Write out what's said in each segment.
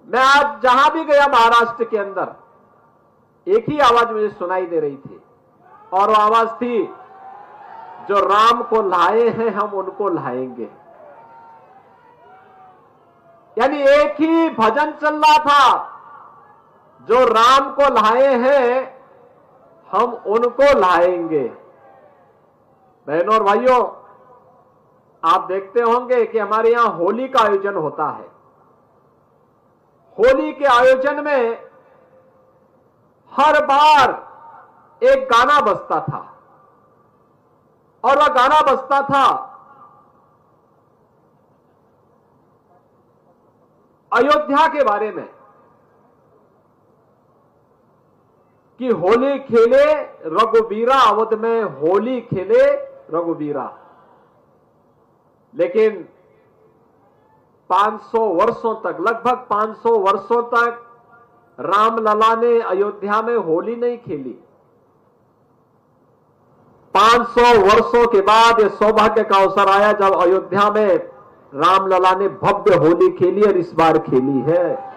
मैं आज जहां भी गया महाराष्ट्र के अंदर, एक ही आवाज मुझे सुनाई दे रही थी, और वो आवाज थी, जो राम को लाए हैं हम उनको लाएंगे। यानी एक ही भजन चल रहा था, जो राम को लाए हैं हम उनको लाएंगे। बहनों और भाइयों, आप देखते होंगे कि हमारे यहां होली का आयोजन होता है। होली के आयोजन में हर बार एक गाना बजता था, और वह गाना बजता था अयोध्या के बारे में, कि होली खेले रघुबीरा, अवध में होली खेले रघुबीरा। लेकिन 500 वर्षों तक, लगभग 500 वर्षों तक रामलला ने अयोध्या में होली नहीं खेली। 500 वर्षों के बाद यह सौभाग्य का अवसर आया जब अयोध्या में रामलला ने भव्य होली खेली, और इस बार खेली है।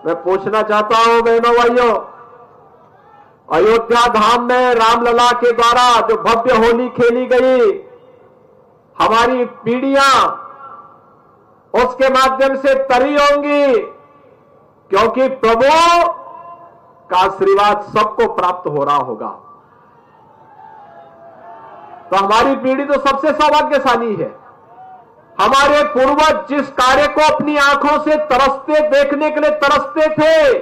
मैं पूछना चाहता हूं बहनों भाइयों, अयोध्या धाम में रामलला के द्वारा जो भव्य होली खेली गई, हमारी पीढ़ियां उसके माध्यम से तरी होंगी, क्योंकि प्रभु का आशीर्वाद सबको प्राप्त हो रहा होगा। तो हमारी पीढ़ी तो सबसे सौभाग्यशाली है। हमारे पूर्वज जिस कार्य को अपनी आंखों से तरसते, देखने के लिए तरसते थे,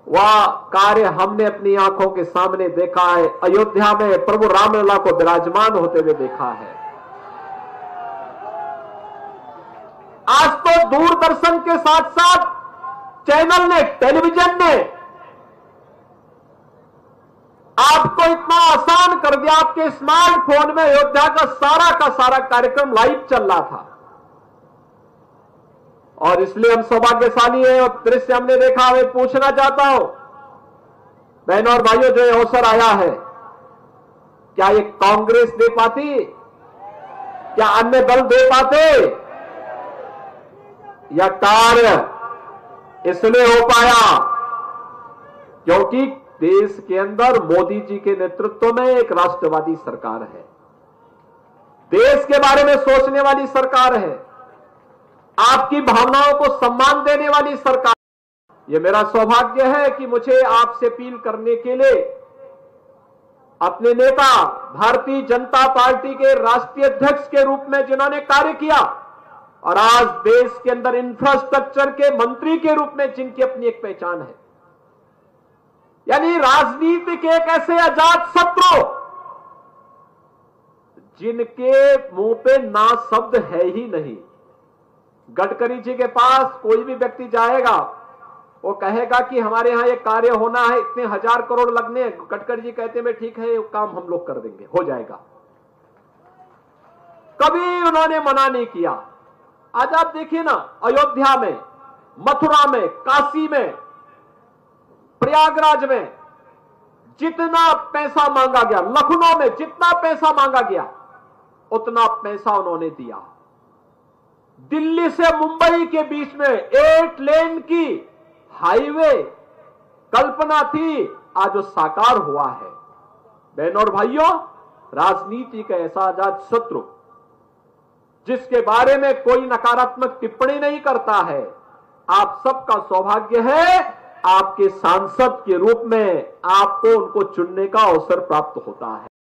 वह कार्य हमने अपनी आंखों के सामने देखा है। अयोध्या में प्रभु रामलला को विराजमान होते हुए देखा है। आज तो दूरदर्शन के साथ साथ चैनल ने, टेलीविजन ने आपको इतना आसान कर दिया, आपके स्मार्टफोन में अयोध्या का सारा कार्यक्रम लाइव चल रहा था। और इसलिए हम सौभाग्यशाली हैं, और दृश्य हमने देखा। मैं पूछना चाहता हूं बहनों और भाइयों, जो ये अवसर आया है, क्या ये कांग्रेस दे पाती, क्या अन्य दल दे पाते? यह कार्य इसलिए हो पाया क्योंकि देश के अंदर मोदी जी के नेतृत्व में एक राष्ट्रवादी सरकार है, देश के बारे में सोचने वाली सरकार है, आपकी भावनाओं को सम्मान देने वाली सरकार। यह मेरा सौभाग्य है कि मुझे आपसे अपील करने के लिए अपने नेता, भारतीय जनता पार्टी के राष्ट्रीय अध्यक्ष के रूप में जिन्होंने कार्य किया, और आज देश के अंदर इंफ्रास्ट्रक्चर के मंत्री के रूप में जिनकी अपनी एक पहचान है, यानी राजनीति के एक ऐसे अजात शत्रु जिनके मुंह पे ना शब्द है ही नहीं। गडकरी जी के पास कोई भी व्यक्ति जाएगा, वो कहेगा कि हमारे यहां ये कार्य होना है, इतने 1000 करोड़ लगने हैं। गडकरी जी कहते हैं ठीक है, ये काम हम लोग कर देंगे, हो जाएगा। कभी उन्होंने मना नहीं किया। आज आप देखिए ना, अयोध्या में, मथुरा में, काशी में, प्रयागराज में जितना पैसा मांगा गया, लखनऊ में जितना पैसा मांगा गया, उतना पैसा उन्होंने दिया। दिल्ली से मुंबई के बीच में 8 लेन की हाईवे कल्पना थी, आज वो साकार हुआ है। बहनों और भाइयों, राजनीति का ऐसा आजाद शत्रु जिसके बारे में कोई नकारात्मक टिप्पणी नहीं करता है, आप सबका सौभाग्य है, आपके सांसद के रूप में आपको उनको चुनने का अवसर प्राप्त होता है।